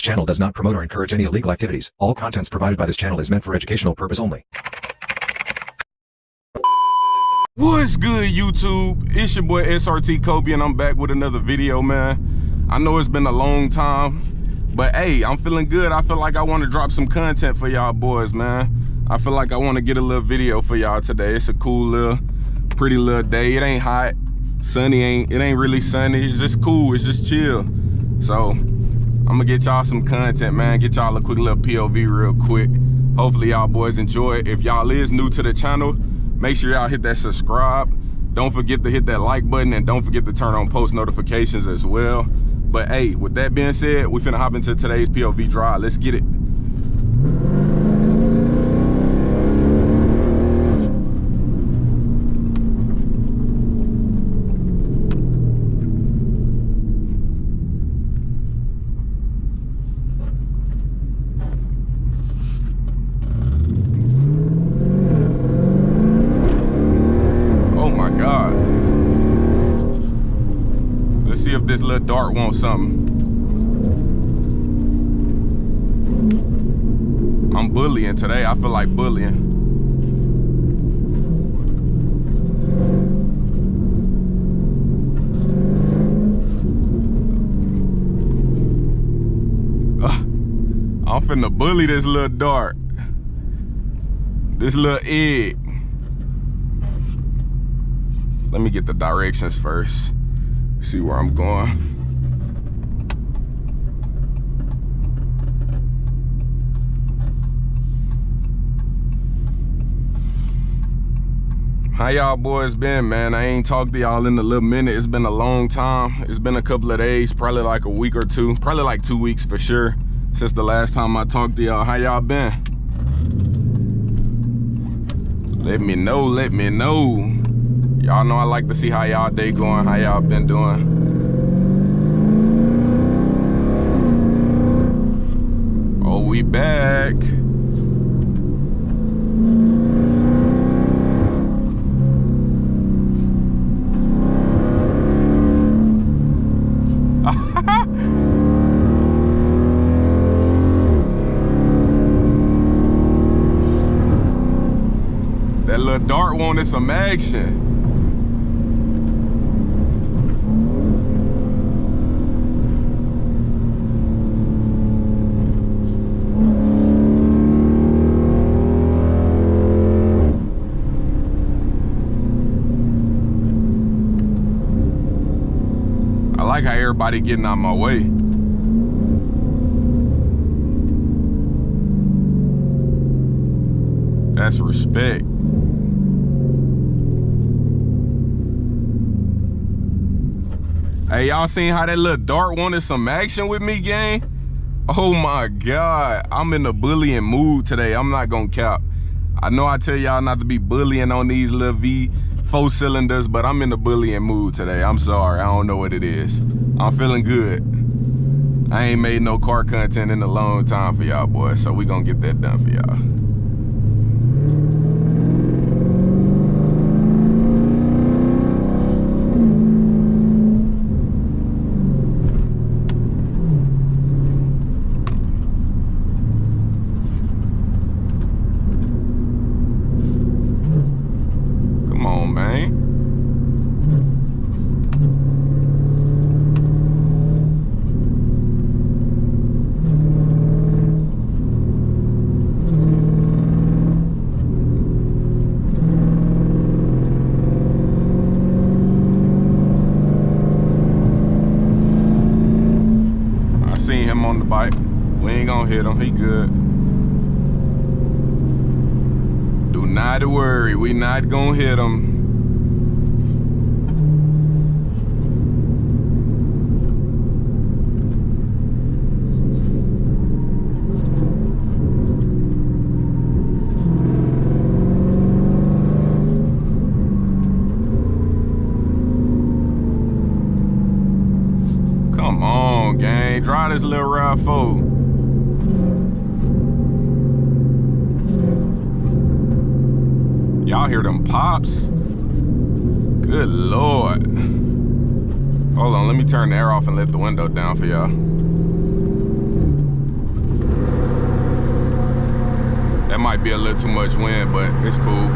channel does not promote or encourage any illegal activities. All contents provided by this channel is meant for educational purpose only. What's good, YouTube? It's your boy SRT Kobe, and I'm back with another video, man. I know it's been a long time, but hey, I'm feeling good. I feel like I want to drop some content for y'all boys, man. I feel like I want to get a little video for y'all today. It's a cool little, pretty little day. It ain't hot, sunny, it ain't really sunny. It's just cool, it's just chill. So I'm gonna get y'all some content, man. Get y'all a quick little POV real quick. Hopefully y'all boys enjoy it. If y'all is new to the channel, make sure y'all hit that subscribe. Don't forget to hit that like button, and don't forget to turn on post notifications as well. But hey, with that being said, we finna hop into today's POV drive. Let's get it. If this little dart wants something. I'm bullying today. I feel like bullying. I'm finna bully this little dart. This little egg. Let me get the directions first. See where I'm going. How y'all boys been, man? I ain't talked to y'all in a little minute. It's been a long time. It's been a couple of days, probably like a week or two, probably like 2 weeks for sure, since the last time I talked to y'all. How y'all been? Let me know, let me know. Y'all know I like to see how y'all day going, how y'all been doing. Oh, we back. That little dart wanted some action. I like how everybody getting out my way. That's respect. Hey, y'all seen how that little dart wanted some action with me, gang? Oh my God, I'm in a bullying mood today. I'm not gonna cap. I know I tell y'all not to be bullying on these little V4 cylinders, but I'm in a bullying mood today. I'm sorry, I don't know what it is. I'm feeling good. I ain't made no car content in a long time for y'all boys, so we gonna get that done for y'all. On the bike. We ain't gonna hit him, he good. Do not worry, we not gonna hit him. Come on, gang. Drive this little RAV4. Y'all hear them pops? Good Lord. Hold on, let me turn the air off and let the window down for y'all. might be a little too much wind, but it's cool.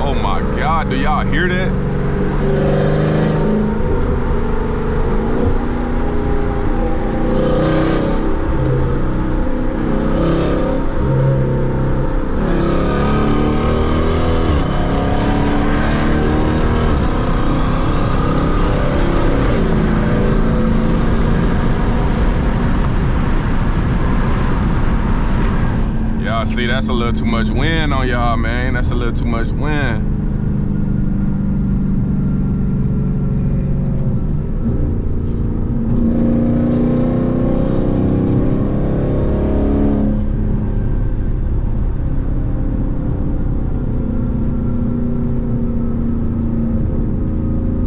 Oh my God, do y'all hear that? See, that's a little too much wind on y'all, man. That's a little too much wind.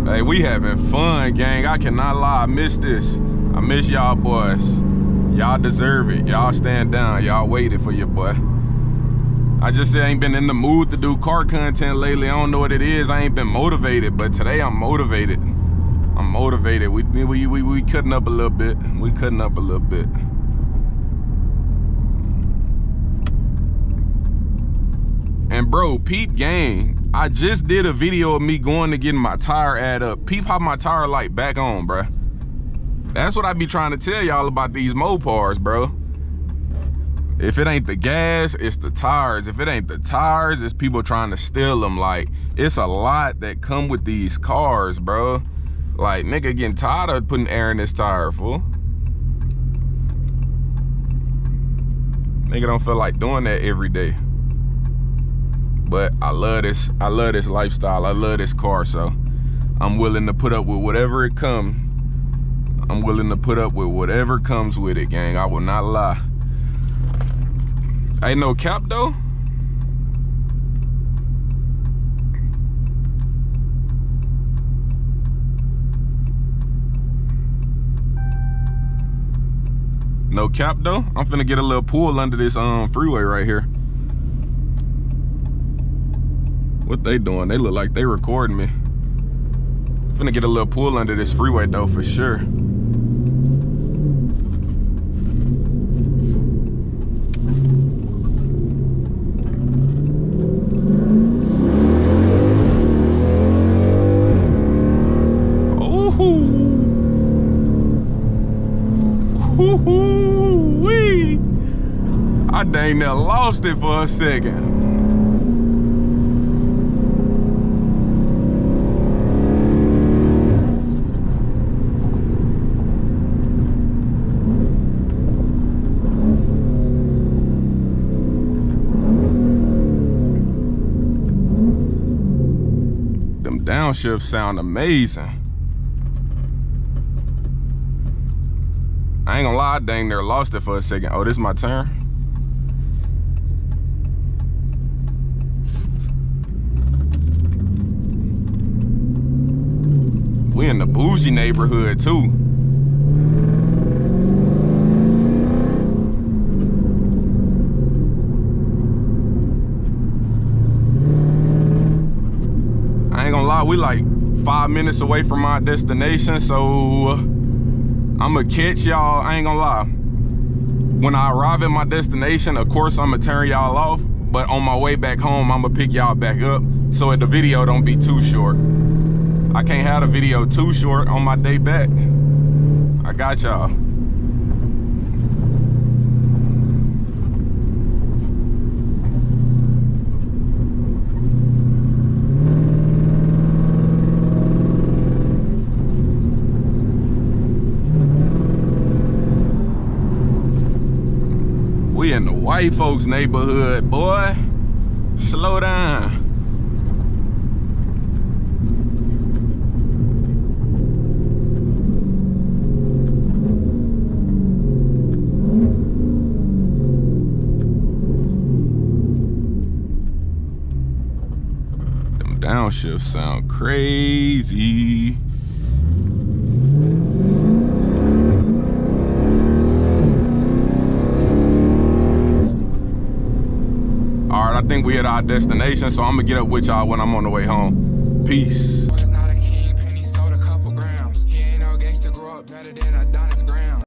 Hey, we having fun, gang. I cannot lie, I miss this. I miss y'all boys. Y'all deserve it. Y'all stand down. Y'all waited for your boy. I just said I ain't been in the mood to do car content lately. I don't know what it is. I ain't been motivated, but today I'm motivated. I'm motivated. We cutting up a little bit. We cutting up a little bit. And bro, peep gang, I just did a video of me going to get my tire add up. Peep how my tire light back on, bro. That's what I be trying to tell y'all about these Mopars, bro. If it ain't the gas, it's the tires. If it ain't the tires, it's people trying to steal them. Like, it's a lot that come with these cars, bro. Like, nigga getting tired of putting air in this tire, fool. Nigga don't feel like doing that every day. But I love this lifestyle. I love this car, so I'm willing to put up with whatever it comes. I'm willing to put up with whatever comes with it, gang. I will not lie. Ain't no cap though. No cap though. I'm finna get a little pull under this freeway right here. What they doing? They look like they recording me. Finna get a little pull under this freeway though for sure. I dang near lost it for a second. Them downshifts sound amazing. I ain't gonna lie, I dang near lost it for a second. Oh, this is my turn. We in the bougie neighborhood too. I ain't gonna lie, we like 5 minutes away from our destination, so I'ma catch y'all. I ain't gonna lie. When I arrive at my destination, of course I'ma turn y'all off, but on my way back home, I'ma pick y'all back up so that the video don't be too short. I can't have the video too short on my day back. I got y'all. We in the white folks neighborhood, boy. Slow down. Them downshifts sound crazy. I think we at our destination, so I'm gonna get up with y'all when I'm on the way home. Peace. grow up better than Adonis Graham.